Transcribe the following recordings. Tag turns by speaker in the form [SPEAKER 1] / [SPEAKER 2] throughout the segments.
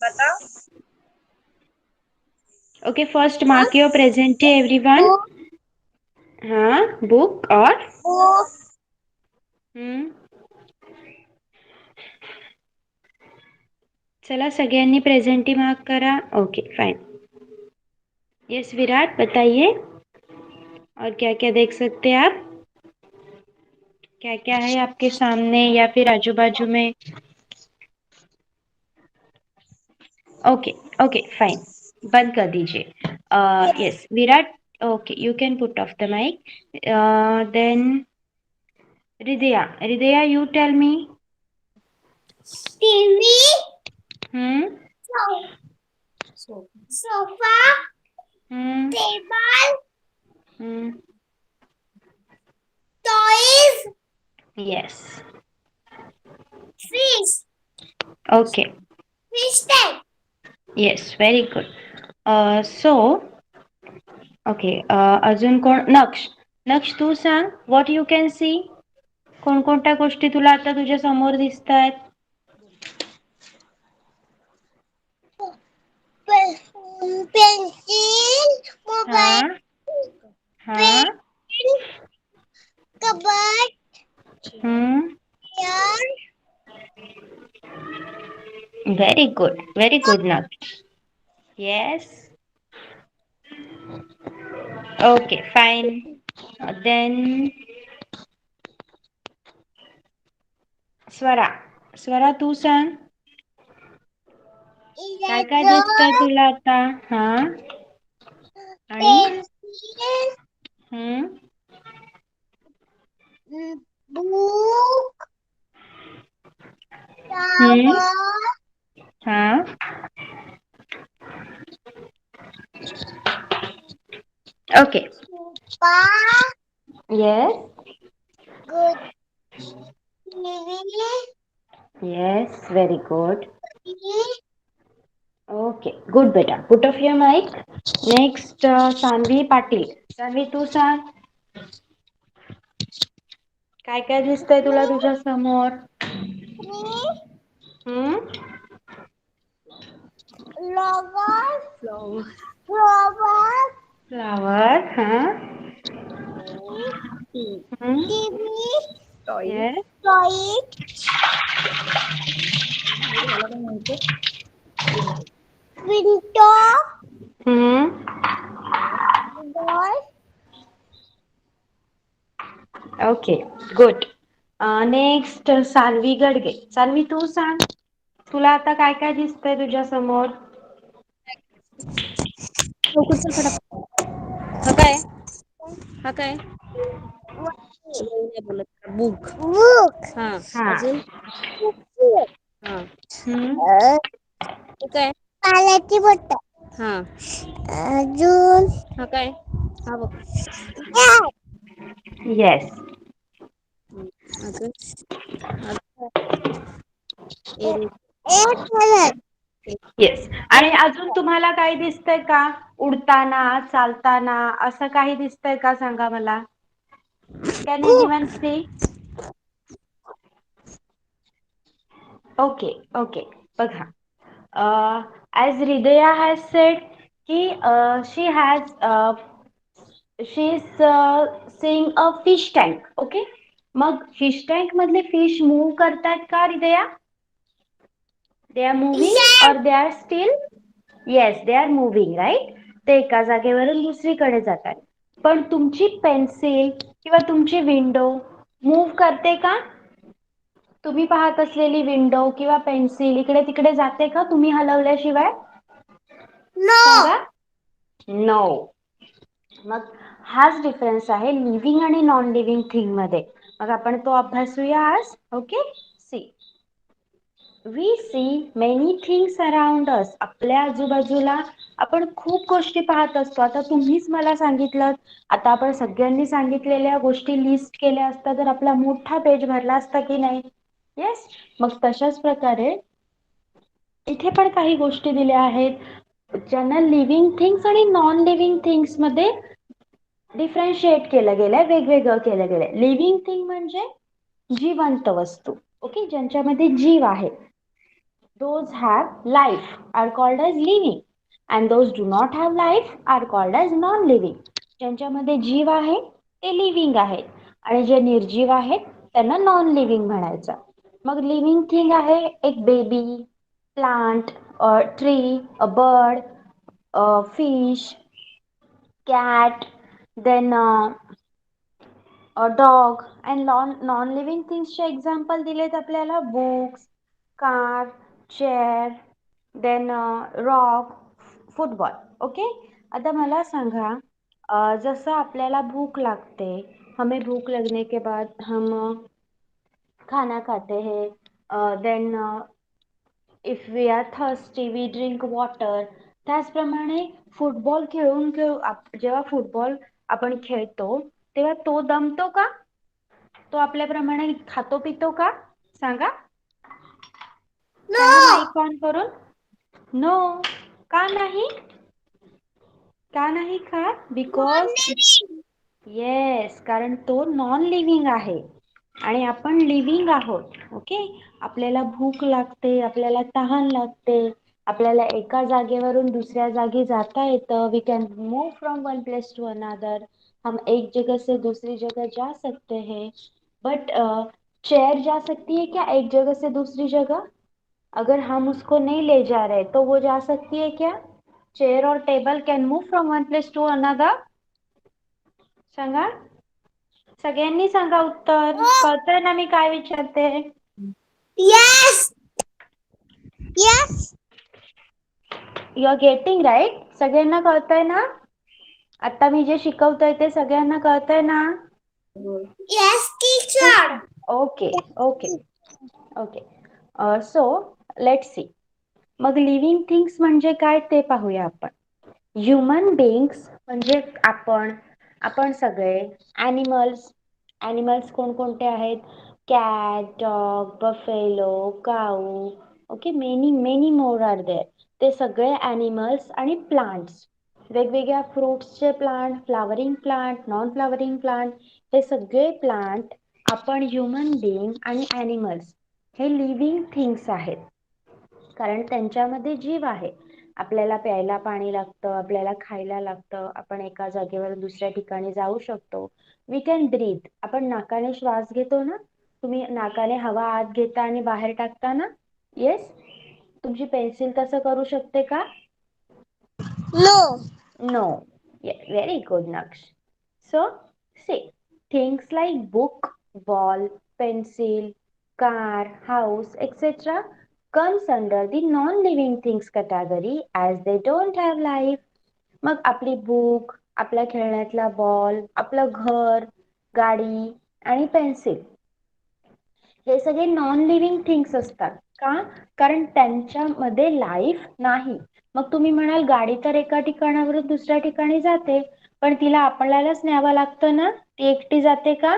[SPEAKER 1] बताओ।
[SPEAKER 2] Okay, first mark your प्रेजेंटी everyone. हाँ, book और हम्म चला सगळ्यांनी प्रेझेंटी मार्क करा. Okay fine. यस विराट बताइए, और क्या क्या देख सकते हैं आप? क्या क्या है आपके सामने या फिर आजू बाजू में? ओके ओके फाइन, बंद कर दीजिए. Yes Virat, okay you can put off the mic. Then Hridaya you tell me.
[SPEAKER 1] TV,
[SPEAKER 2] hmm
[SPEAKER 1] sofa,
[SPEAKER 2] hmm
[SPEAKER 1] table,
[SPEAKER 2] hmm
[SPEAKER 1] toys,
[SPEAKER 2] yes.
[SPEAKER 1] Fish,
[SPEAKER 2] okay.
[SPEAKER 1] Fish tank,
[SPEAKER 2] yes very good. So okay, अजून कोण? नक्ष तू सांग, what you can see. कोणकोणत्या गोष्टी तुला आता तुझ्या समोर दिसत आहेत?
[SPEAKER 1] पेन्सिल,
[SPEAKER 2] हा
[SPEAKER 1] मोबाईल,
[SPEAKER 2] हा
[SPEAKER 1] पेन, कबर्ड,
[SPEAKER 2] हम्म
[SPEAKER 1] यार,
[SPEAKER 2] very good Naksh. Yes. Okay fine. Then Swara तू सांग, काय काय दिसतंय
[SPEAKER 1] इरेजर,
[SPEAKER 2] तुला आता? हा आणि
[SPEAKER 1] पेन्सिल,
[SPEAKER 2] हम्म
[SPEAKER 1] बुक,
[SPEAKER 2] हम्म
[SPEAKER 1] फ्लावर,
[SPEAKER 2] हा okay.
[SPEAKER 1] Sofa,
[SPEAKER 2] yes
[SPEAKER 1] good TV,
[SPEAKER 2] yes very good. Okay good बेटा, put off your mic. Next Sanvi Patil. Sanvi तू सांग, काय काय दिसतंय तुला तुझ्या समोर? Hmm
[SPEAKER 1] flower,
[SPEAKER 2] flower.
[SPEAKER 1] Flower,
[SPEAKER 2] flower. हा
[SPEAKER 1] TV,
[SPEAKER 2] yes.
[SPEAKER 1] Toys, window, ball,
[SPEAKER 2] okay good. Next Sanvi Gadge. Sanvi तू सांग, तुला आता काय काय दिसतंय तुझ्या समोर?
[SPEAKER 3] लवकर चल फटाफट. हा काय? हा काय? नाही बोलत. बुक.
[SPEAKER 1] बुक,
[SPEAKER 3] हा.
[SPEAKER 2] हा
[SPEAKER 3] अजून? हा.
[SPEAKER 2] हम्म
[SPEAKER 3] हे काय?
[SPEAKER 1] पाण्याची बॉटल,
[SPEAKER 3] हा.
[SPEAKER 1] अजून
[SPEAKER 3] हा काय? हा बघ.
[SPEAKER 2] येस.
[SPEAKER 3] अजून? एरो.
[SPEAKER 1] एक मिनिट,
[SPEAKER 2] येस. आणि अजून तुम्हाला काही दिसतंय का? उडताना, चालताना असं काही दिसतंय का सांगा मला? Can anyone see? Okay okay बघा. ॲज हृदया हॅज सेड की she is seeing a fish tank. Okay, मग फिश टँक मधले फिश मूव्ह करतात का Hridaya? They are moving or they are still? Yes they are moving right. ते एका जागेवरून दुसरीकडे जातात. पण तुमची पेन्सिल किंवा तुमची विंडो मूव्ह करते का? तुम्ही पाहत असलेली विंडो किंवा पेन्सिल इकडे तिकडे जाते का तुम्ही हलवल्याशिवाय?
[SPEAKER 1] नो,
[SPEAKER 2] सांगा. नो. मग हाच डिफरन्स आहे लिव्हिंग आणि नॉन लिव्हिंग थिंग मध्ये. मग आपण तो अभ्यासूया आज. Okay, see we see many things around us. आपल्या आजूबाजूला आपण खूप गोष्टी पाहत असतो. आता तुम्हीच मला सांगितलं, आता आपण सगळ्यांनी सांगितलेल्या गोष्टी लिस्ट केल्या असता तर आपला मोठा पेज भरला असता की नाही? येस. मग तशाच प्रकारे इथे पण काही गोष्टी दिल्या आहेत, ज्यांना लिव्हिंग थिंग्स आणि नॉन लिव्हिंग थिंग्स मध्ये डिफरन्शिएट केलं गेलंय, वेगवेगळं केलं गेलंय. लिव्हिंग थिंग म्हणजे जिवंत वस्तू. ओके, ज्यांच्यामध्ये जीव आहे. Those have life are called as living and those do not have life are called as non-living. ज्यांच्यामध्ये जीव आहे ते लिव्हिंग आहेत आणि जे निर्जीव आहेत त्यांना नॉन लिव्हिंग म्हणायचं. मग लिव्हिंग थिंग आहे एक baby, plant, tree, a bird, fish, cat, then dog and non living थिंग्सचे एक्झाम्पल दिलेत आपल्याला books, car, chair, then rock, football. Okay, आता मला सांगा जसं आपल्याला भूक लागते, हमें भूक लगने के बाद हम खाना खाते हैं, then if we are thirsty we drink water. त्याचप्रमाणे फुटबॉल खेळून जेव्हा फुटबॉल आपण खेळतो तेव्हा तो दमतो का? तो आपल्याप्रमाणे खातो पितो का? सांगा सांगा माईक ऑन करून. नो. का नाही? का नाही खात? बिकॉज येस, कारण तो नॉन लिव्हिंग आहे आणि आपण लिव्हिंग आहोत. ओके, आपल्याला भूक लागते, आपल्याला तहान लागते, आपल्याला एका जागेवरून दुसऱ्या जागी जाता येतं. We can move from one place to another. हम एक जगह से दूसरी जगह जा सकते हैं. बट चेयर जा सकती है क्या एक जगह से दूसरी जगह? अगर हम उसको नहीं ले जा रहे तो वो जा सकती है क्या? चेयर और table can move from one place to another. सांगा, सगळ्यांनी सांगा उत्तर. कळतंय ना मी काय विचारते?
[SPEAKER 1] Yes. Yes.
[SPEAKER 2] You are getting right. सगळ्यांना कळतंय ना? आता मी जे शिकवतोय ते सगळ्यांना कळतंय ना?
[SPEAKER 1] Yes, teacher.
[SPEAKER 2] Okay okay okay. So let's see. मग लिव्हिंग थिंग्स म्हणजे काय ते पाहूया आपण. ह्युमन बिंग्स म्हणजे आपण सगळे. ॲनिमल्स कोणकोणते आहेत? Cat, dog, buffalo, cow. Okay, many more are there. ते सगळे ॲनिमल्स आणि प्लांट्स, वेगवेगळ्या फ्रुट्सचे plant, flowering plant, non flowering plant, हे सगळे प्लांट आपण ह्युमन बिंग आणि ॲनिमल्स हे लिव्हिंग थिंग्स आहेत कारण त्यांच्यामध्ये जीव आहे. आपल्याला प्यायला पाणी लागतं, आपल्याला खायला लागतं, आपण एका जागेवर दुसऱ्या ठिकाणी जाऊ शकतो. We can breathe. आपण नाकाने श्वास घेतो ना, तुम्ही नाकाने हवा आत घेता आणि बाहेर टाकता ना. येस, तुमची पेन्सिल तसं करू शकते का?
[SPEAKER 1] No.
[SPEAKER 2] No. Very good Naksh. So say things like book, ball, pencil, car, house, etc. comes under the non-living things category as they don't have life. मग आपली बुक, आपल्या खेळण्यातला बॉल, आपलं घर, गाडी आणि पेन्सिल हे सगळे नॉन लिव्हिंग थिंग्स असतात. का? कारण त्यांच्यामध्ये लाईफ नाही. मग तुम्ही म्हणाल गाडी तर एका ठिकाणावरून दुसऱ्या ठिकाणी जाते, पण तिला आपल्यालाच न्यावं लागतं ना. ती एकटी जाते का?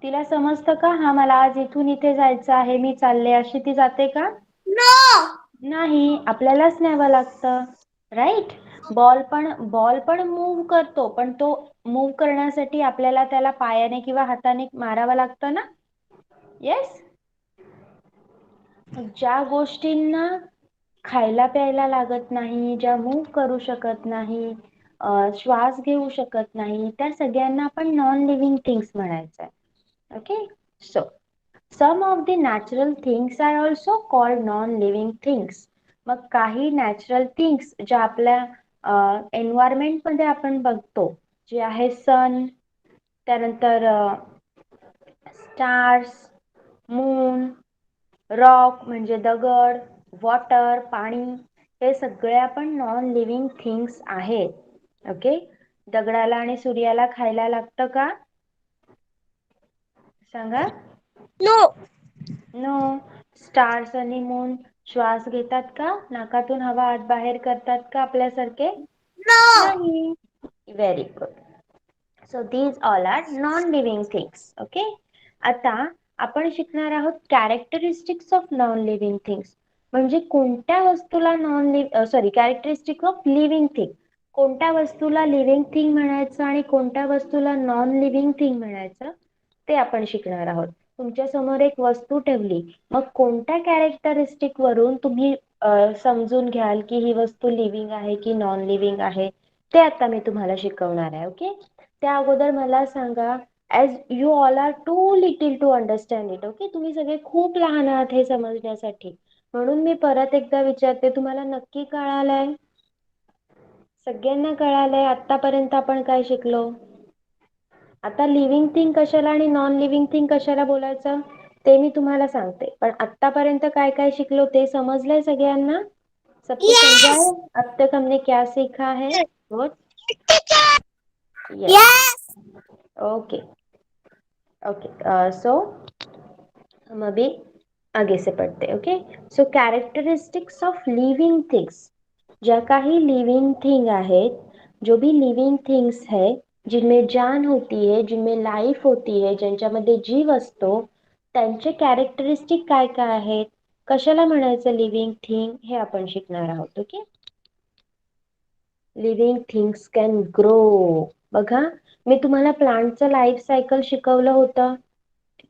[SPEAKER 2] तिला समजतं का हा मला आज इथून इथे जायचं आहे, मी चालले, अशी ती जाते का?
[SPEAKER 1] No.
[SPEAKER 2] नाही, आपल्यालाच न्यावं लागतं. राईट. बॉल पण मूव्ह करतो, पण तो मूव्ह करण्यासाठी आपल्याला त्याला पायाने किंवा हाताने मारावं लागतं ना. येस. ज्या गोष्टींना खायला प्यायला लागत नाही, ज्या मूव्ह करू शकत नाही, श्वास घेऊ शकत नाही, त्या सगळ्यांना आपण नॉन लिव्हिंग थिंग्स म्हणायचं. Okay, so some of the natural things are also called non living things. मग काही नॅचरल थिंग्स ज्या आपल्या एन्व्हायरमेंटमध्ये आपण बघतो, जे आहे सन, त्यानंतर स्टार्स, मून, रॉक म्हणजे दगड, वॉटर पाणी, हे सगळे आपण नॉन लिव्हिंग थिंग्स आहेत. ओके, दगडाला आणि सूर्याला खायला लागतं का? सांगा.
[SPEAKER 1] No.
[SPEAKER 2] नो. स्टार्स आणि मून श्वास घेतात का? नाकातून हवा आत बाहेर करतात का आपल्यासारखे?
[SPEAKER 1] No.
[SPEAKER 2] नाही. Very good. So these all are non living things. Okay, आता आपण शिकणार आहोत characteristics of non living things. म्हणजे कोणत्या वस्तूला कॅरेक्टरिस्टिक ऑफ लिव्हिंग थिंग. कोणत्या वस्तूला लिव्हिंग थिंग म्हणायचं आणि कोणत्या वस्तूला नॉन लिव्हिंग थिंग म्हणायचं ते आपण शिकणार आहोत. तुमच्या समोर एक वस्तू ठेवली, मग कोणत्या कॅरेक्टरिस्टिक वरून तुम्ही समजून घ्याल की ही वस्तू लिव्हिंग आहे की नॉन लिव्हिंग आहे, ते आता मी तुम्हाला शिकवणार आहे. ओके, त्या अगोदर मला सांगा, as you all are too little to understand it. Okay, तुम्ही सगळे खूप लहान आहात हे समजण्यासाठी, म्हणून मी परत एकदा विचारते, तुम्हाला नक्की कळालंय? सगळ्यांना कळालंय आतापर्यंत आपण काय शिकलो? आता लिव्हिंग थिंग कशाला आणि नॉन लिव्हिंग थिंग कशाला बोलायचं ते मी तुम्हाला सांगते, पण आतापर्यंत काय काय शिकलो ते समजलंय सगळ्यांना? सबको समझा है? अब तक हमने क्या सीखा है? Good. Yes.
[SPEAKER 1] Yes.
[SPEAKER 2] Okay okay, so हम अभी आगे से पढ़ते हैं. Okay, so characteristics of living things. ज्या काही लिव्हिंग थिंग आहेत, जो भी लिव्हिंग थिंग्स है, जिनमें जान होती है, जिनमें लाईफ होती है, ज्यांच्यामध्ये जीव असतो, त्यांचे कॅरेक्टरिस्टिक काय काय आहेत, कशाला म्हणायचं लिव्हिंग थिंग, हे आपण शिकणार आहोत. Okay, living things can grow. बघा, मी तुम्हाला प्लांटचं लाईफ सायकल शिकवलं होतं.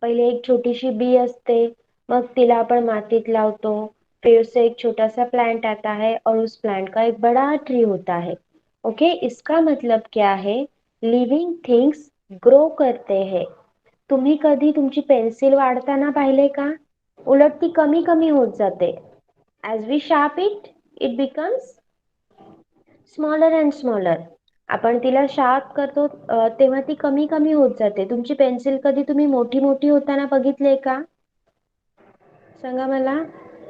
[SPEAKER 2] पहिले एक छोटीशी बी असते, मग तिला आपण मातीत लावतो, फिर से एक छोटा सा प्लांट आता है और उस प्लांट का एक बड़ा ट्री होता है. ओके, इसका मतलब क्या है? लिव्हिंग थिंग्स ग्रो करते हैं. तुम्ही कधी तुमची पेन्सिल वाढताना पाहिले का? उलट ती कमी कमी होत जाते. As we sharp it, it becomes smaller and smaller. आपण तिला शार्प करतो तेव्हा ती कमी कमी होत जाते. तुमची पेन्सिल कधी तुम्ही मोठी मोठी होताना बघितले का? सांगा मला,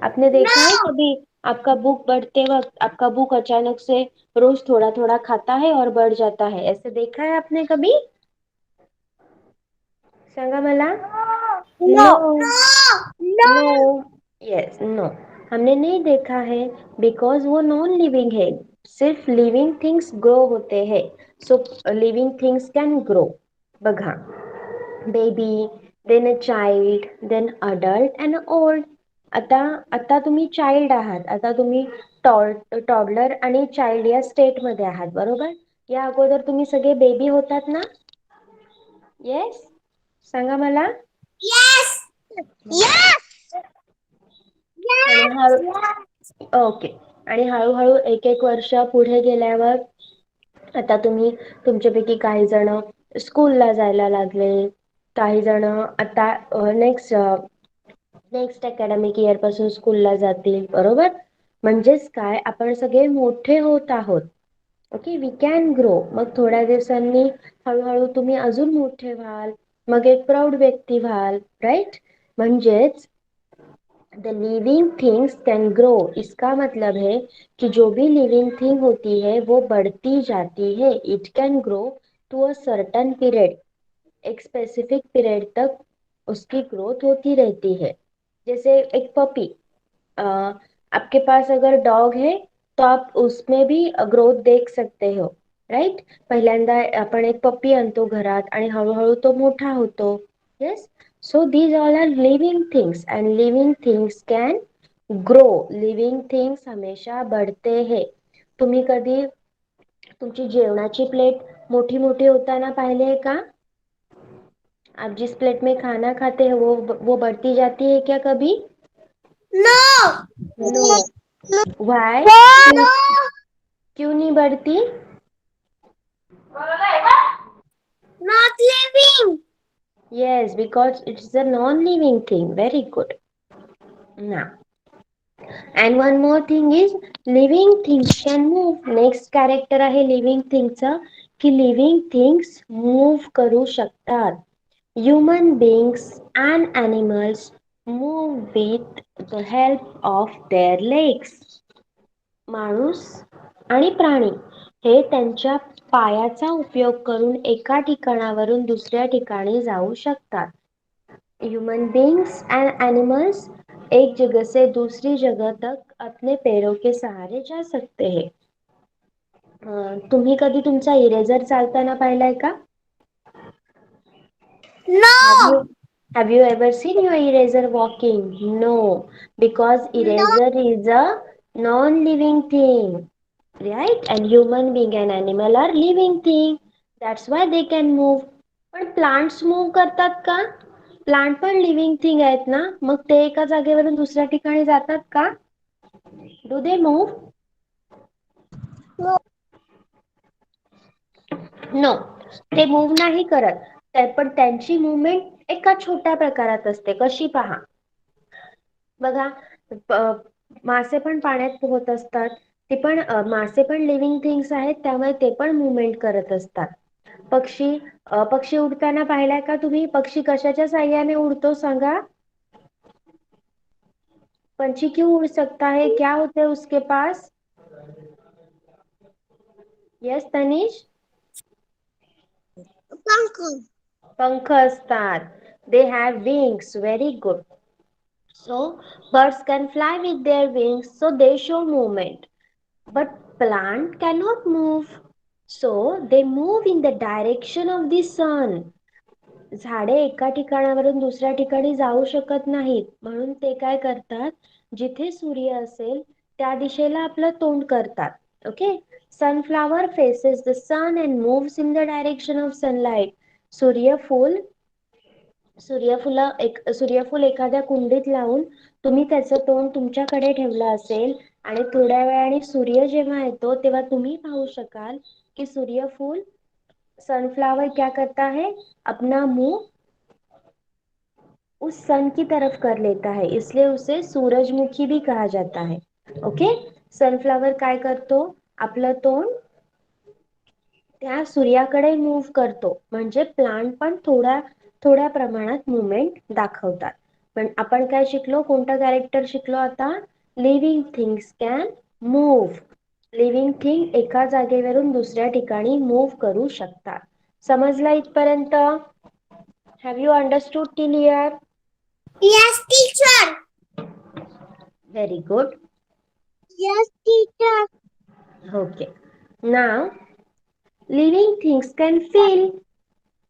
[SPEAKER 2] आपने देखा है कभी आपका बुक बढ़ते वक्त आपका बुक अचानक से रोज थोड़ा थोड़ा खाता है और बढ़ जाता है, ऐसे देखा है आपने कभी? सांगा मला.
[SPEAKER 1] No.
[SPEAKER 2] No.
[SPEAKER 1] No.
[SPEAKER 2] No. Yes, no, हमने नहीं देखा है, बिकॉज वो नॉन लिविंग है. सिर्फ लिविंग थिंग्स ग्रो होते हैं. So living things can grow. बघा, baby, then a child, then adult and old. आता आता तुम्ही चाइल्ड आहात, आता तुम्ही टॉडलर आणि चाइल्ड या स्टेटमध्ये आहात, बरोबर? या अगोदर तुम्ही सगळे बेबी होतात ना? येस, सांगा मला.
[SPEAKER 1] Yes. Yes.
[SPEAKER 2] आणि
[SPEAKER 1] Yes.
[SPEAKER 2] ओके, आणि हळूहळू एक एक वर्ष पुढे गेल्यावर आता तुम्ही तुमच्यापैकी काही जण स्कूलला जायला लागले, काही जण आता नेक्स्ट नेक्स्ट अकॅडमिक इयर पासून स्कूलला जातील, बरोबर? म्हणजेच काय, आपण सगळे मोठे होत आहोत. Okay, we can grow. मग थोड्या दिवसांनी हळूहळू तुम्ही अजून मोठे व्हाल, मग एक प्रौढ व्यक्ती व्हाल, राईट? म्हणजेच the living things can grow. इसका मतलब है कि जो भी लिविंग थिंग होती है वो बढ़ती जाती है. It can grow to a certain period. एक स्पेसिफिक पीरियड तक उसकी ग्रोथ होती रहती है. जैसे एक पपी, आपके पास अगर डॉग है तो आप उसमें भी ग्रोथ देख सकते हो, राईट? पहिल्यांदा आपण एक पप्पी आणतो घरात आणि हळूहळू तो मोठा होतो. Yes, so these all are living things and living things can grow. Living things हमेशा बढ़ते हैं. तुम्ही कधी तुमची जेवणाची प्लेट मोठी मोठी होताना पाहिले का? आप जिस प्लेट में खाना खाते हैं वो बढ़ती जाती है क्या कभी?
[SPEAKER 1] No.
[SPEAKER 2] नो. व्हाई?
[SPEAKER 1] No.
[SPEAKER 2] क्यों नहीं बढ़ती?
[SPEAKER 1] Not living.
[SPEAKER 2] Yes, because it's a non-living thing. Very good. Now, and one more thing is living things can move. Next character आहे living thingचा, की living things move करू शकतात. Human beings and animals move with the help of their legs. माणूस आणि प्राणी हे त्यांच्या पायाचा उपयोग करून एका ठिकाणावरून दुसऱ्या ठिकाणी जाऊ शकतात. ह्यूमन बीइंग्स एंड एनिमल्स एक जगह से दूसरी जगह तक अपने पैरों के सहारे जा सकते हैं. तुम्ही कधी तुमचा इरेजर चालताना पाहिलाय का? Have
[SPEAKER 1] No.
[SPEAKER 2] you have you ever seen your eraser walking? No, because
[SPEAKER 1] No.
[SPEAKER 2] eraser is a non-living thing, right? And human being and animal are living thing. That's why they can move. पण plants move करतात का? Plant पण living thing आहेत ना, मग ते एका जागेवरून दुसऱ्या ठिकाणी जातात का? Do they move?
[SPEAKER 1] No.
[SPEAKER 2] No, ते मूव्ह नाही करत. पण त्यांची मुवमेंट एका छोट्या प्रकारात असते. कशी पहा बघा, मासे पण पाण्यात पोहत असतात. ते पण मासे पण लिव्हिंग थिंग्स आहेत, त्यामुळे ते पण मुवमेंट करत असतात. पक्षी उडताना पाहिलाय का तुम्ही? पक्षी कशाच्या साह्याने उडतो सांगा? पंछी क्यों उड़ सकता है? क्या होते है उसके पास? यस तनिष?
[SPEAKER 1] Uncle.
[SPEAKER 2] पंख असतात. They have wings. Very good. So birds can fly with their wings, so they show movement. But plant cannot move, so they move in the direction of the sun. झाडे एका ठिकाणावरून दुसऱ्या ठिकाणी जाऊ शकत नाहीत, म्हणून ते काय करतात, जिथे सूर्य असेल त्या दिशेला आपलं तोंड करतात. Okay. Sunflower faces the sun and moves in the direction of sunlight. सूर्यफूल एखाद्या कुंडीत लावून तुम्ही त्याचं तोंड तुमच्याकडे ठेवलं असेल आणि थोड्या वेळाने सूर्य जेव्हा येतो तेव्हा तुम्ही पाहू शकाल की सूर्यफूल, सनफ्लावर क्या करता है, अपना मुंह उस सन की तरफ कर लेता है, इसलिए उसे सूरजमुखी भी कहा जाता है. ओके. सनफ्लावर काय करतो, आपलं तोंड त्या सूर्याकडे मूव्ह करतो, म्हणजे प्लांट पण थोड्या प्रमाणात मुवमेंट दाखवतात. पण आपण काय शिकलो, कोणता कॅरेक्टर शिकलो आता? Living things can move. Living thing एका जागेवरून दुसऱ्या ठिकाणी मूव्ह करू शकतात. समजलं इथपर्यंत? Have you understood till here?
[SPEAKER 1] Yes, teacher.
[SPEAKER 2] Very good.
[SPEAKER 1] Yes, teacher.
[SPEAKER 2] Okay. Now, living things can feel.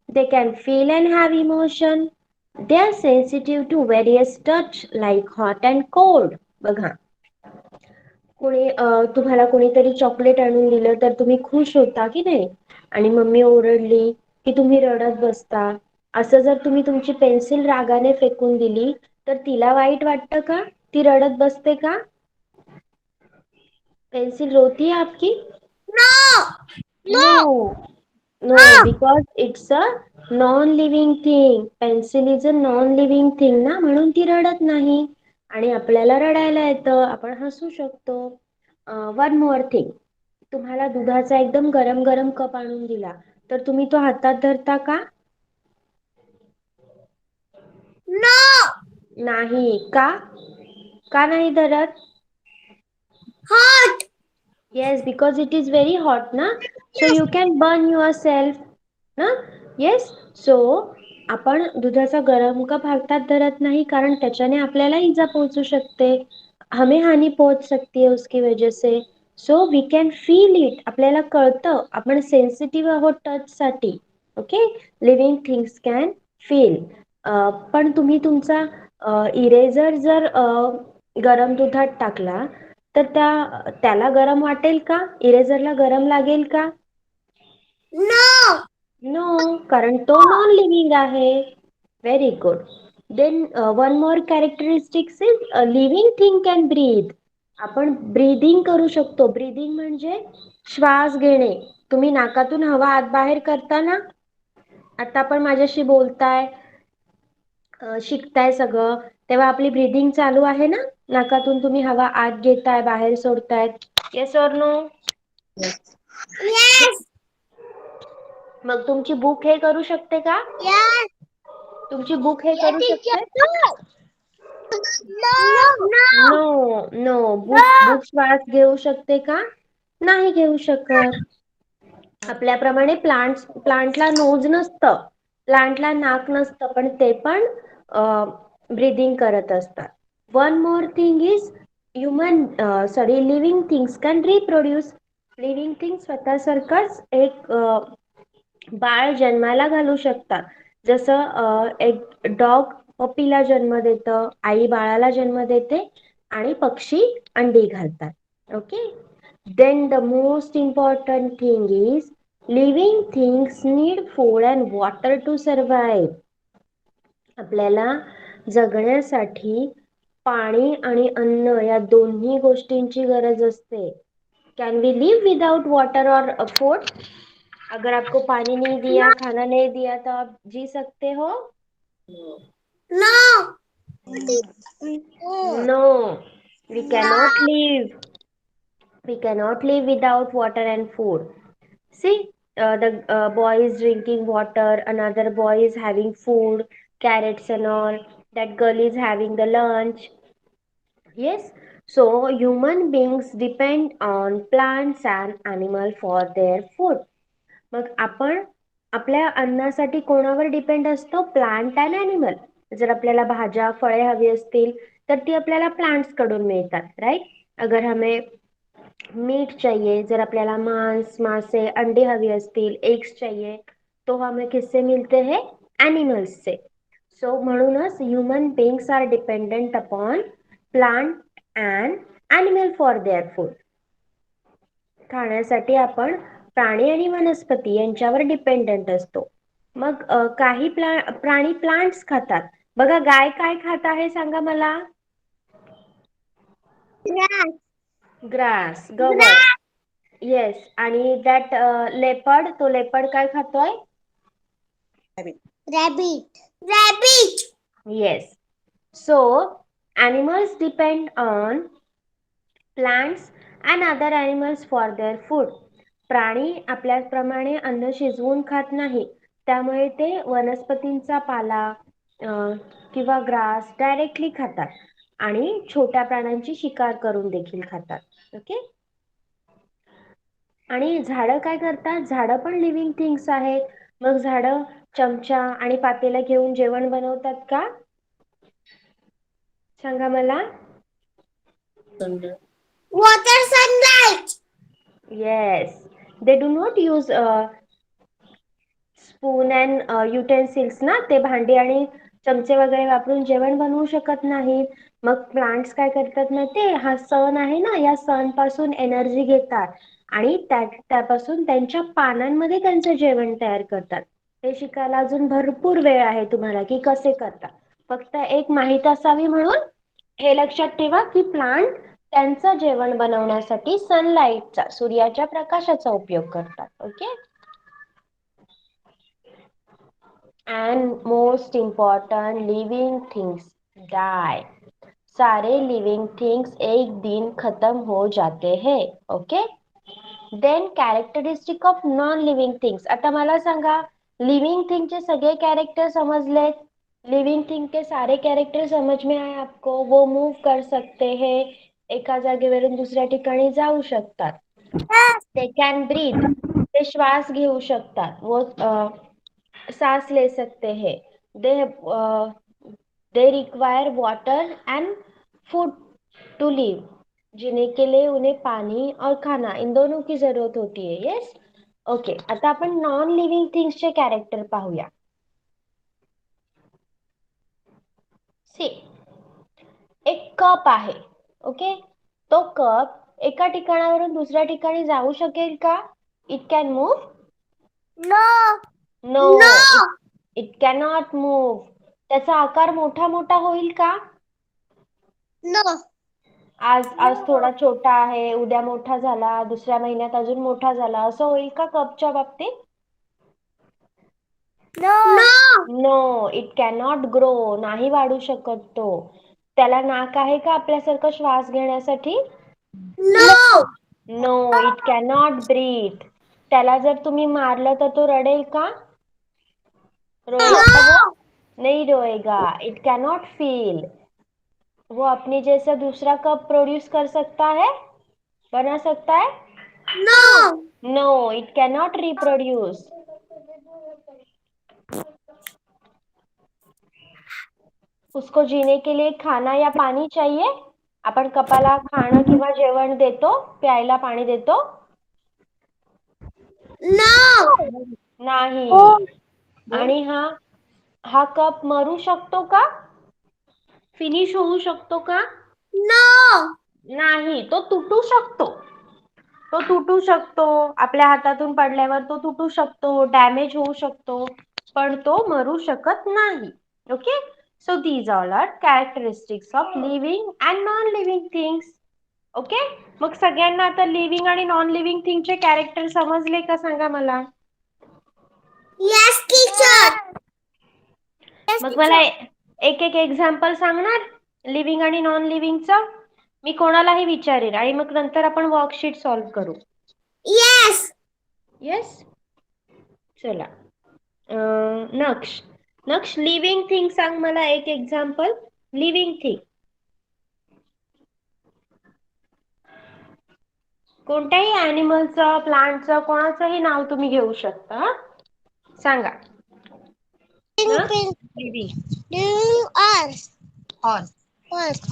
[SPEAKER 2] They can feel and have emotion. They are sensitive to various touch like hot and cold. बघा, तुम्हाला कोणीतरी chocolate आणून दिलं तर तुम्ही खुश होता की नाही, आणि मम्मी ओरडली की तुम्ही रडत बसता. असं जर तुम्ही तुमची पेन्सिल रागाने फेकून दिली तर तिला वाईट वाटतं का? ती रडत बसते का? पेन्सिल रोती है आपकी?
[SPEAKER 1] No.
[SPEAKER 2] No. No, because it's a non-living thing. Pencil is a non living thing ना, म्हणून ती रडत नाही. आणि आपल्याला रडायला येतं, आपण हसू शकतो. One more thing. तुम्हाला दुधाचा एकदम गरम गरम कप आणून दिला तर तुम्ही तो हातात धरता का?
[SPEAKER 1] No.
[SPEAKER 2] नाही. का? का नाही धरत?
[SPEAKER 1] Hot.
[SPEAKER 2] Yes, because it is very hot ना, so you can burn yourself ना. Yes, so आपण दुधाचा गरम कप हातात धरत नाही, कारण त्याच्याने आपल्याला इजा पोहोचू शकते, हमें हानी पोहोच सकती है उसकी वजह से. So we can feel it. आपल्याला कळतं, आपण सेन्सिटिव्ह आहोत टच साठी. Okay. Living things can feel. पण तुम्ही तुमचा इरेजर जर गरम दुधात टाकला तर त्याला गरम वाटेल का? इरेजरला गरम लागेल का?
[SPEAKER 1] No.
[SPEAKER 2] नो, कारण तो नॉन लिव्हिंग आहे. Very good. Then one more characteristics is living thing can breathe. आपण ब्रीदिंग करू शकतो. ब्रीदिंग म्हणजे श्वास घेणे. तुम्ही नाकातून हवा आत बाहेर करता ना. आता आपण माझ्याशी बोलताय, शिकताय सगळं, तेव्हा आपली ब्रीदिंग चालू आहे ना. नाकातून तुम्ही हवा आत घेताय, बाहेर सोडताय. Yes or no?
[SPEAKER 1] Yes.
[SPEAKER 2] मग तुमची बुक हे करू शकते का?
[SPEAKER 1] Yes.
[SPEAKER 2] तुमची बुक हे करू शकते?
[SPEAKER 1] No. No.
[SPEAKER 2] No. No. Book श्वास घेऊ शकते का? नाही घेऊ शकत. आपल्याप्रमाणे प्लांटला नोज नसतं, प्लांटला नाक नसतं, पण ते पण ब्रीदिंग करत असतात. One more thing is living things can reproduce. Living thing स्वतःसारखंच एक बाळ जन्माला घालू शकतात. जसं एक डॉग पप्पीला जन्म देतं, आई बाळाला जन्म देते, आणि पक्षी अंडी घालतात. Okay. Then the most important thing is living things need food and water to survive. आपल्याला जगण्यासाठी पाणी आणि अन्न या दोन्ही गोष्टींची गरज असते. Can we live without water और फूड? अगर आपको पानी नहीं दिया, खाना नहीं दिया तो आप जी सकते हो?
[SPEAKER 1] No.
[SPEAKER 2] No, we cannot live. We cannot live without water and food. See, the boy is drinking water, another boy is having food, carrots and all. That girl is having the lunch. Yes, so human beings depend on plants and animal for their food. मग आपण आपल्या अन्नासाठी कोणावर depend असतो? Plant and animal. जर आपल्याला भाज्या फळे हवी असतील तर ती आपल्याला प्लांट्स कडून मिळतात, राईट? अगर हमें मीट चाहिए, जर आपल्याला मांस, मासे, अंडे हवी असतील, एग्स चाहिए, तो हमें किससे मिलते हैं? एनिमल्स से. सो म्हणूनच human beings are dependent upon plant and animal for their food. खाण्यासाठी आपण प्राणी आणि वनस्पती यांच्यावर डिपेंडंट असतो. मग काही प्राणी प्लांट्स खातात. बघा, गाय काय खात आहे सांगा मला?
[SPEAKER 1] Grass.
[SPEAKER 2] ग्रास, गवत. येस. आणि दॅट लेपर्ड, तो लेपर्ड काय खातोय?
[SPEAKER 1] Rabbit. Rabbit.
[SPEAKER 2] Yes. So, animals depend on plants and other animals for their food. प्राणी आपल्याप्रमाणे अन्न शिजवून खात नाही, त्यामुळे ते वनस्पतींचा पाला किंवा ग्रास डायरेक्टली खातात आणि छोट्या प्राण्यांची शिकार करून देखील खातात. ओके. आणि झाडं काय करतात? झाडं पण लिव्हिंग थिंग्स आहेत. मग झाडं चमचा आणि पातेलं घेऊन जेवण बनवतात का? सांगा मला.
[SPEAKER 1] Water, sunlight.
[SPEAKER 2] Yes, they do not use spoon and utensils ना. ते भांडी आणि चमचे वगैरे वापरून जेवण बनवू शकत नाहीत. मग प्लांट्स काय करतात माहितीये? हा सन आहे ना, या सन पासून एनर्जी घेतात आणि त्यापासून त्यांच्या पानांमध्ये त्यांचं जेवण तयार करतात. हे शिकायला अजून भरपूर वेळ आहे तुम्हाला की कसे करतात. फक्त एक माहिती असावी म्हणून हे लक्षात ठेवा की प्लांट त्यांचं जेवण बनवण्यासाठी सनलाईटचा, सूर्याच्या प्रकाशाचा उपयोग करतात. Okay. And most important, living things die. सारे लिव्हिंग थिंग्स एक दिन खत्म हो जाते हैं. Okay. Then characteristic of non living things. आता मला सांगा, लिव्हिंग थिंगचे सगळे कॅरेक्टर समजलेत? लिव्हिंग थिंग के सारे कैरेक्टर समझ में आए आपको? वो मूव कर सकते हैं, एका जागेवरून दुसऱ्या ठिकाणी जाऊ शकतात. ते कॅन ब्रीथ, ते श्वास घेऊ शकतात. वो सांस ले सकते हैं. They require water and food to live. जीने के लिए उन्हें पानी और खाना, इन दोनों की जरूरत होती है. येस. ओके. आता आपण नॉन लिव्हिंग थिंग्सचे कॅरेक्टर पाहूया. सी, एक कप आहे. ओके. तो कप एका ठिकाणावरून दुसऱ्या ठिकाणी जाऊ शकेल का? It can move?
[SPEAKER 1] No.
[SPEAKER 2] No,
[SPEAKER 1] No.
[SPEAKER 2] It cannot move. त्याचा आकार मोठा मोठा होईल का?
[SPEAKER 1] No.
[SPEAKER 2] आज थोडा छोटा आहे, उद्या मोठा झाला, दुसऱ्या महिन्यात अजून मोठा झाला, असं होईल का कपच्या बाबतीत?
[SPEAKER 1] No. No.
[SPEAKER 2] No, it cannot grow. नाही वाढू शकत तो. त्याला नाक आहे का आपल्यासारखं श्वास घेण्यासाठी?
[SPEAKER 1] No.
[SPEAKER 2] No, it cannot breathe. त्याला जर तुम्ही मारलं तर तो रडेल का? रोएगा वो? नहीं रोएगा. It cannot feel. वो अपनी जैसा दूसरा कप प्रोड्यूस कर सकता है, बना सकता है?
[SPEAKER 1] No.
[SPEAKER 2] No, it cannot reproduce. उसको जीने के लिए खाना या पाणी चाहिए. आपण कपाला खाणं किंवा जेवण देतो, प्यायला पाणी देतो?
[SPEAKER 1] No.
[SPEAKER 2] नाही. आणि हा कप मरू शकतो का? फिनिश होऊ शकतो का?
[SPEAKER 1] No.
[SPEAKER 2] नाही. तो तुटू शकतो. तो तुटू शकतो. आपल्या हातातून पडल्यावर तो तुटू शकतो, डॅमेज होऊ शकतो, पण तो मरू शकत नाही. Okay, so these all are characteristics of living and non-living things. Okay, मग सगळ्यांना आता लिव्हिंग आणि नॉन लिव्हिंग थिंगचे कॅरेक्टर समजले का सांगा मला.
[SPEAKER 1] Yes, teacher.
[SPEAKER 2] मग मला एक एक एक्झाम्पल सांगणार लिव्हिंग आणि नॉन लिव्हिंगचं. मी कोणालाही विचारेन आणि मग नंतर आपण वर्कशीट सॉल्व्ह करू.
[SPEAKER 1] Yes.
[SPEAKER 2] येस, चला. नक्ष लिव्हिंग थिंग सांग मला एक एक्झाम्पल. लिव्हिंग थिंग कोणत्याही ॲनिमलचं, प्लांटचं, कोणाचंही नाव तुम्ही घेऊ शकता. सांगा.
[SPEAKER 3] Living.
[SPEAKER 1] Horse.
[SPEAKER 3] Horse.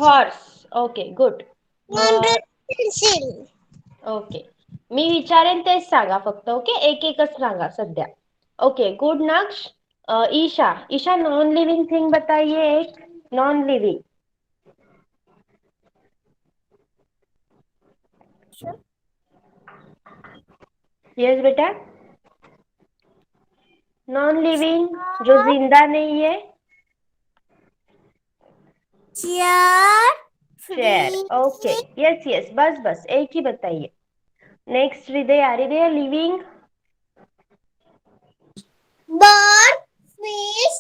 [SPEAKER 2] Horse. Okay, good.
[SPEAKER 1] Pencil.
[SPEAKER 2] Okay, मी विचारेन तेच सांगा फक्त. ओके, एक एकच सांगा सध्या. Okay, good. Naksh. Isha non living thing बताइए एक. Non living. यस बेटा. नॉन लिव्हिंग जो जिंदा नहीं है.
[SPEAKER 1] Chair.
[SPEAKER 2] चेयर. ओके, यस, बस एक ही बताइए. Next Hridaya living.
[SPEAKER 1] Bird. Fish.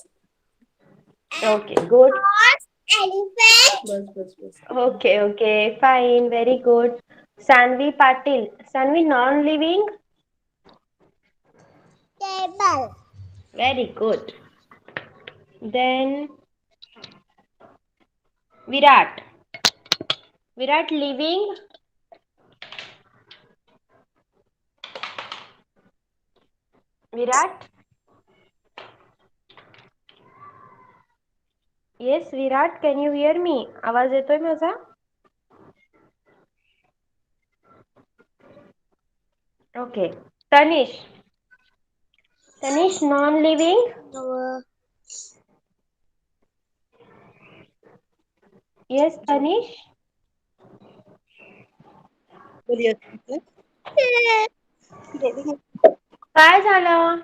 [SPEAKER 2] Okay, good.
[SPEAKER 1] Horse. Elephant.
[SPEAKER 2] बस. Okay, fine, very good. Sanvi Patil. Sanvi non living.
[SPEAKER 1] Table.
[SPEAKER 2] Very good. Then Virat. Virat living. Virat. Yes, Virat, can you hear me? आवाज येतोय माझा? Okay. Tanish. Tanish non-living. Yes, Tanish. काय झालं?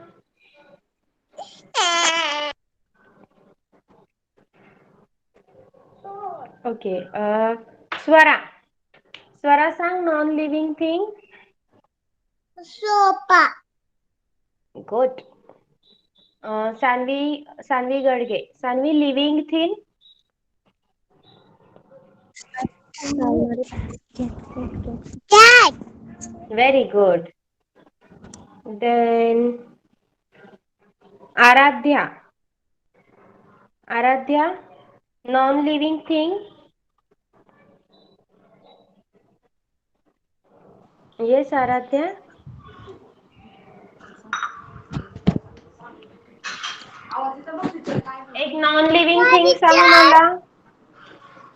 [SPEAKER 2] Okay. Swara सांग non living thing.
[SPEAKER 1] Sofa.
[SPEAKER 2] Good. Sanvi Gadge. Sanvi living thing.
[SPEAKER 1] Cat.
[SPEAKER 2] Very good. Then Aradhya. Non-living thing. Yes, Aradhya. एक non living thing सांग मला.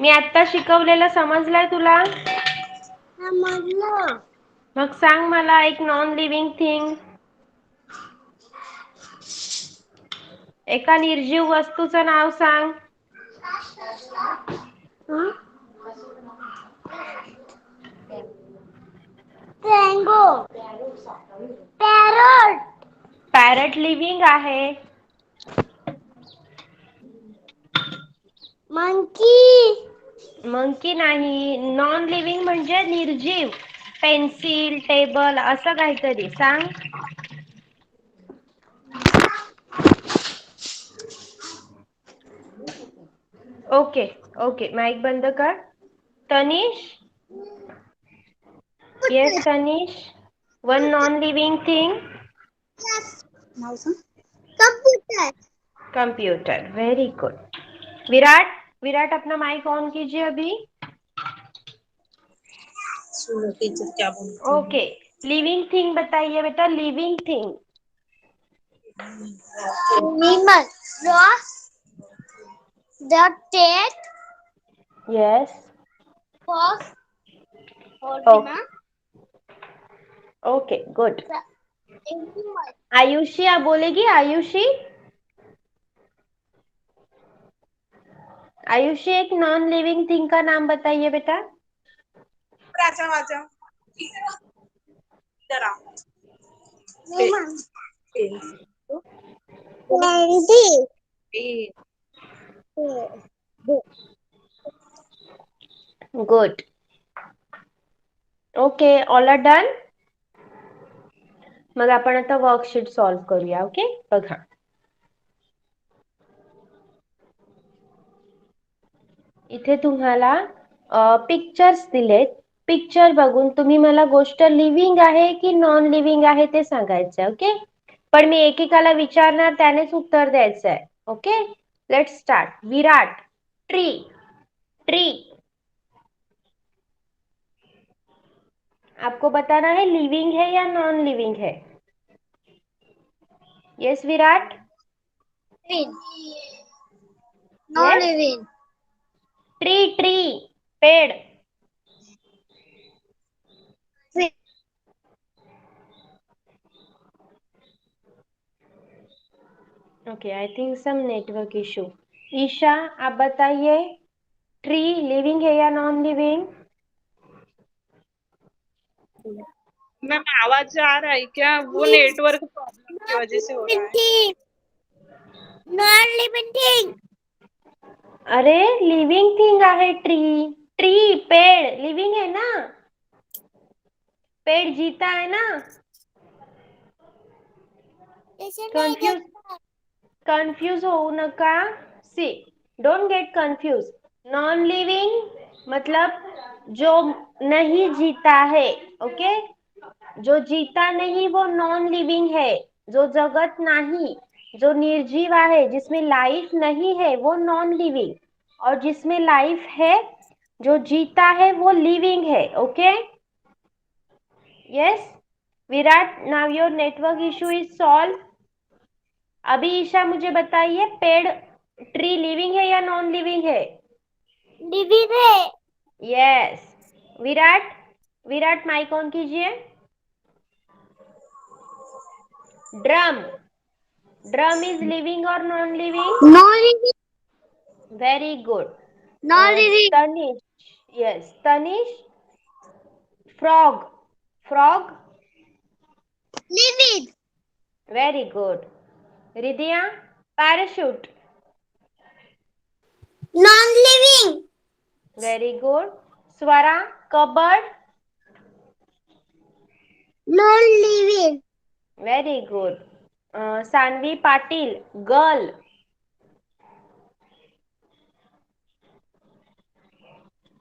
[SPEAKER 2] मी आता शिकवलेलं समजलंय तुला?
[SPEAKER 1] समजलं.
[SPEAKER 2] मग सांग मला एक नॉन लिव्हिंग थिंग. एका निर्जीव वस्तूचं नाव सांग.
[SPEAKER 1] Tango. Parrot.
[SPEAKER 2] पॅरट लिव्हिंग आहे.
[SPEAKER 1] Monkey.
[SPEAKER 2] मंकी नाही. नॉन लिव्हिंग म्हणजे निर्जीव. पेन्सिल, टेबल असं काहीतरी सांग. ओके, माईक बंद कर. Tanish. Yes Tanish. One non living thing.
[SPEAKER 1] Computer.
[SPEAKER 2] Computer. Very good. Virat अपना माइक ऑन कीजिए अभी.
[SPEAKER 3] सुनो टीचर क्या बोलती है.
[SPEAKER 2] ओके, लिविंग थिंग बताइए बेटा. Living thing.
[SPEAKER 1] Animal. Ross. The cat.
[SPEAKER 2] Yes.
[SPEAKER 1] Fox.
[SPEAKER 2] Okay, good.
[SPEAKER 1] Animal.
[SPEAKER 2] Ayushi आप बोलेगी. आयुषी एक नॉन लिविंग थिंग का नाम बताइए बेटा.
[SPEAKER 1] Candy.
[SPEAKER 2] Good. Okay, all are done. मग आपण आता वर्कशीट सॉल्व्ह करूया. ओके, बघा. इथे तुम्हाला पिक्चर्स दिलेत. पिक्चर बघून तुम्ही मला गोष्ट लिव्हिंग आहे की नॉन लिव्हिंग आहे ते सांगायचं. ओके, पण मी एकेकाला विचारणार, त्यानेच उत्तर द्यायचं आहे. Okay, let's start. Virat, tree. Tree आपको बताना है लिविंग है या नॉन लिविंग है. Yes Virat.
[SPEAKER 1] No
[SPEAKER 2] yes.
[SPEAKER 1] living.
[SPEAKER 2] Tree, tree पेड़. Okay, I think some network issue. Isha, आप बताइए, ट्री लिविंग है या नॉन लिविंग.
[SPEAKER 4] मैम आवाज आ रहा है क्या? वो नेटवर्क प्रॉब्लम की वजह से हो रहा है.
[SPEAKER 1] Non living thing.
[SPEAKER 2] अरे लिविंग थिंग आहे ट्री. ट्री पेड़ लिविंग है ना. पेड़ जीता है ना. कन्फ्यूज होऊ नका. See, don't get confuse. Non living मतलब जो नहीं जीता है. ओके, जो जीता नहीं वो नॉन लिविंग है. जो जगत नाही, जो निर्जीव आहे, जिसमें लाइफ नहीं है, वो नॉन लिविंग. और जिसमें लाइफ है, जो जीता है, वो लिविंग है. Okay, yes Virat, now your network issue is solve. अभी ईशा मुझे बताइए, पेड़ ट्री लिविंग है या नॉन लिविंग है.
[SPEAKER 1] Living है.
[SPEAKER 2] Yes. Virat, Virat mic on कीजिए. ड्रम, ड्रम इज लिविंग और non living.
[SPEAKER 1] No living.
[SPEAKER 2] Very good.
[SPEAKER 1] No living.
[SPEAKER 2] Tanish, yes Tanish. Frog, frog.
[SPEAKER 1] Living.
[SPEAKER 2] Very good. Ridiya, parachute.
[SPEAKER 1] Non living.
[SPEAKER 2] Very good. Swara, cupboard.
[SPEAKER 1] Non living.
[SPEAKER 2] Very good. Sanvi Patil, girl.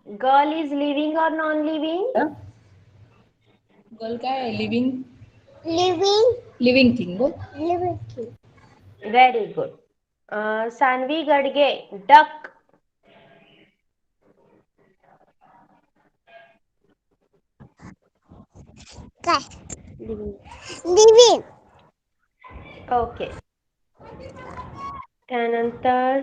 [SPEAKER 2] Girl is living और non living.
[SPEAKER 3] Girl काय आहे? Living
[SPEAKER 1] Living.
[SPEAKER 3] Living thing बोल.
[SPEAKER 1] Living thing.
[SPEAKER 2] Very good. Sanvi Gadge, duck.
[SPEAKER 1] काय? Living.
[SPEAKER 2] Okay, त्यानंतर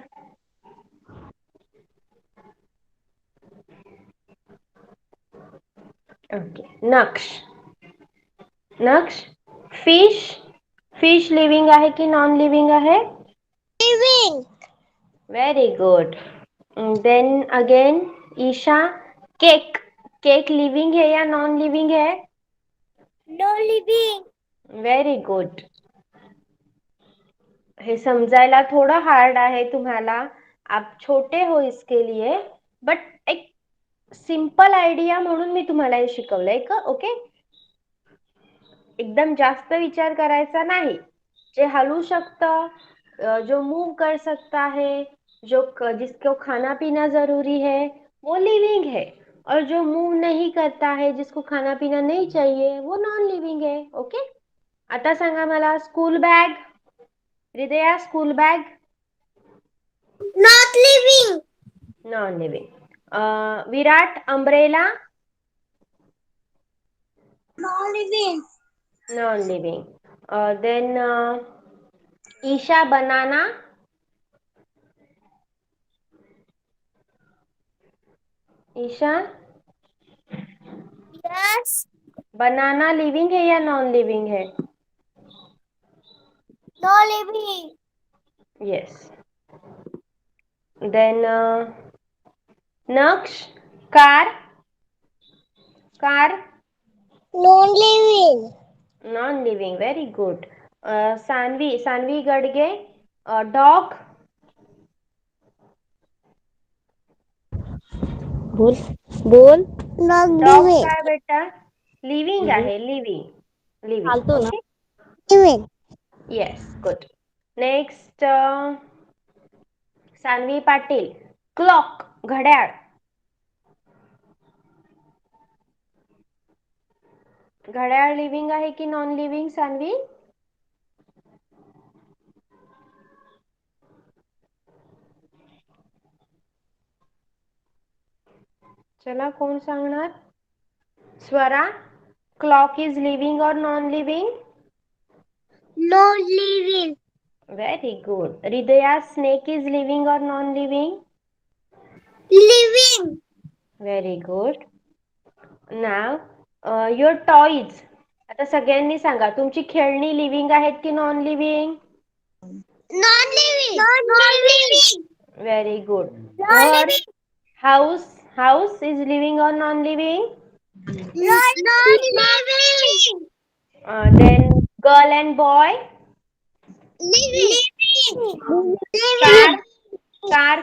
[SPEAKER 2] okay Naksh. Naksh, fish. Fish living आहे की non living आहे.
[SPEAKER 1] Living.
[SPEAKER 2] Very good. Then again Isha, cake. Cake living है या नॉन लिविंग है.
[SPEAKER 1] No living.
[SPEAKER 2] Very good. हे समजायला थोडं हार्ड आहे तुम्हाला. आप छोटे हो इसके लिए, बट एक सिंपल आयडिया म्हणून मी तुम्हाला हे शिकवलंय का. ओके, एकदम जास्त विचार करायचा नाही. जे हलू शकतं, जो मूव कर सकता है, जो जिसको खाना पीना जरूरी है, वो लिविंग है. और जो मूव नहीं करता है, जिसको खाना पीना नहीं चाहिए, वो नॉन लिविंग है. ओके, आता सांगा मला, school bag. Hridaya, school bag.
[SPEAKER 1] Not living.
[SPEAKER 2] Non living. Virat, umbrella.
[SPEAKER 1] No living.
[SPEAKER 2] Non living. Then Isha, banana. Isha,
[SPEAKER 1] Yes.
[SPEAKER 2] Banana living है या नॉन लिविंग है.
[SPEAKER 1] No living.
[SPEAKER 2] Yes. Then Naksh, car. Car
[SPEAKER 1] Non living.
[SPEAKER 2] Non living. Very good. Sanvi, Sanvi Gadge, dog.
[SPEAKER 3] बोल बोल.
[SPEAKER 1] Not
[SPEAKER 2] dog
[SPEAKER 1] living.
[SPEAKER 2] काय बेटा? Living आहे, living living.
[SPEAKER 3] चालतो ना.
[SPEAKER 2] Okay,
[SPEAKER 1] Living.
[SPEAKER 2] Yes, good. Next Sanvi Patil. Clock, घड्याळ. घड्याळ लिव्हिंग आहे की नॉन लिव्हिंग सान्वी? चला, कोण सांगणार? स्वरा, क्लॉक इज लिव्हिंग और non living?
[SPEAKER 1] Not living.
[SPEAKER 2] Very good. Hridaya, snake is living or non-living?
[SPEAKER 1] Living.
[SPEAKER 2] Very good. Now, your toys. आता सगळ्यांनी सांगा, तुमची खेळणी लिव्हिंग आहेत की non living?
[SPEAKER 1] Non living. Non living.
[SPEAKER 2] Very good.
[SPEAKER 1] Non
[SPEAKER 2] घर,
[SPEAKER 1] living.
[SPEAKER 2] house is living or non living?
[SPEAKER 1] Non living.
[SPEAKER 2] Then girl and boy.
[SPEAKER 1] Living.
[SPEAKER 2] Car,
[SPEAKER 1] Living.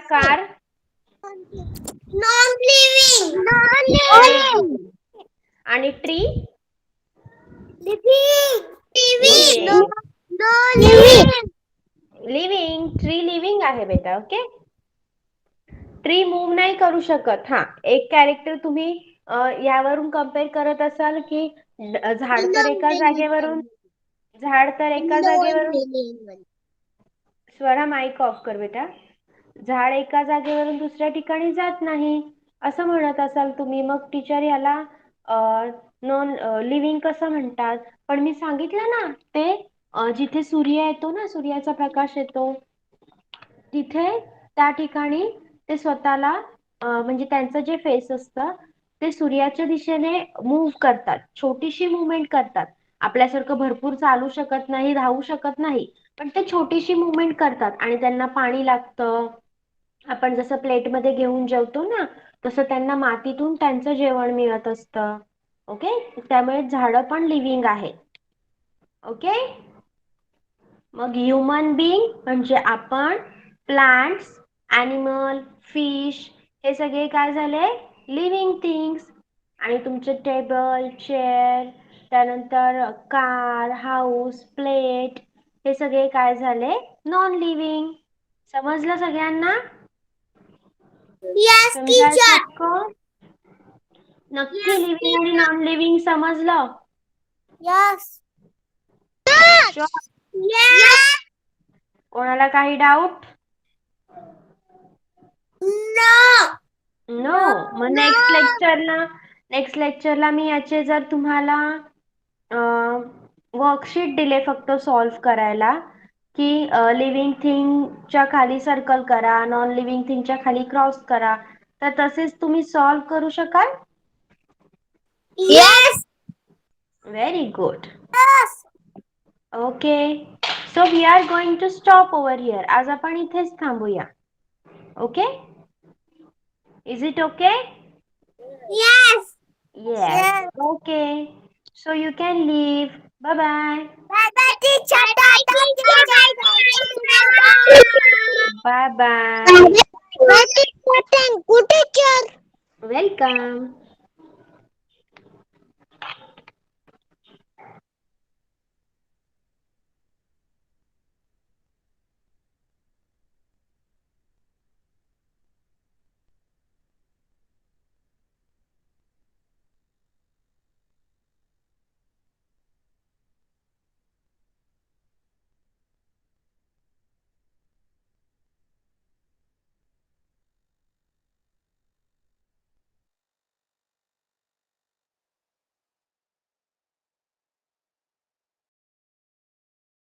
[SPEAKER 2] car.
[SPEAKER 1] Non living. Non
[SPEAKER 2] Very
[SPEAKER 1] living.
[SPEAKER 2] good. आणि tree?
[SPEAKER 1] Living.
[SPEAKER 2] Living.
[SPEAKER 1] Non living.
[SPEAKER 2] Living. Tree living आहे बेटा. Okay, tree move नाही करू शकत. हा, एक character तुम्ही यावरून कम्पेअर करत असाल की झाड तर एका जागेवरून स्वरा, माईक ऑफ कर बेटा. झाड एका जागेवरून दुसऱ्या ठिकाणी जात नाही असं म्हणत असाल तुम्ही, मग टीचर याला नॉन लिव्हिंग कसं म्हणतात? पण मी सांगितलं ना, ते जिथे सूर्य येतो ना, सूर्याचा प्रकाश येतो तिथे, त्या ठिकाणी ते स्वतःला म्हणजे त्यांचं जे फेस असतं ते सूर्याच्या दिशेने मूव्ह करतात, छोटीशी मुवमेंट करतात. आपल्यासारखं भरपूर चालू शकत नाही, धावू शकत नाही, पण ते छोटीशी मुवमेंट करतात. आणि त्यांना पाणी लागतं. आपण जसं प्लेटमध्ये घेऊन जेवतो ना, तसं त्यांना मातीतून त्यांचं जेवण मिळत असतं. ओके, त्यामुळे झाडं पण लिव्हिंग आहे. ओके, मग ह्युमन बिंग म्हणजे आपण, प्लांट्स, ॲनिमल, फिश, हे सगळे काय झाले? Living things. आणि तुमचे टेबल, चेअर, त्यानंतर कार, हाऊस, प्लेट, हे सगळे काय झाले? Non living. समजलं सगळ्यांना?
[SPEAKER 1] Yes, teacher.
[SPEAKER 2] समजायचं? नक्की लिव्हिंग आणि नॉन लिव्हिंग समजलं?
[SPEAKER 1] Yes.
[SPEAKER 2] Sure.
[SPEAKER 1] Yes.
[SPEAKER 2] कोणाला काही डाऊट?
[SPEAKER 1] No.
[SPEAKER 2] नो. मग नेक्स्ट लेक्चरला मी याचे जर तुम्हाला वर्कशीट दिले फक्त सॉल्व्ह करायला, की लिव्हिंग थिंगच्या खाली सर्कल करा, नॉन लिव्हिंग थिंगच्या खाली क्रॉस करा, तर तसेच तुम्ही सॉल्व्ह करू शकाल?
[SPEAKER 1] Yes.
[SPEAKER 2] Very good.
[SPEAKER 1] Yes.
[SPEAKER 2] Okay, so we are going to stop over here. आज आपण इथेच थांबूया. Okay, is it okay?
[SPEAKER 1] Yes.
[SPEAKER 2] Yes.
[SPEAKER 1] Yes.
[SPEAKER 2] Okay. So you can leave. Bye bye.
[SPEAKER 1] Bye, teacher.
[SPEAKER 2] Bye bye.
[SPEAKER 1] Bye, teacher. Good teacher.
[SPEAKER 2] Welcome.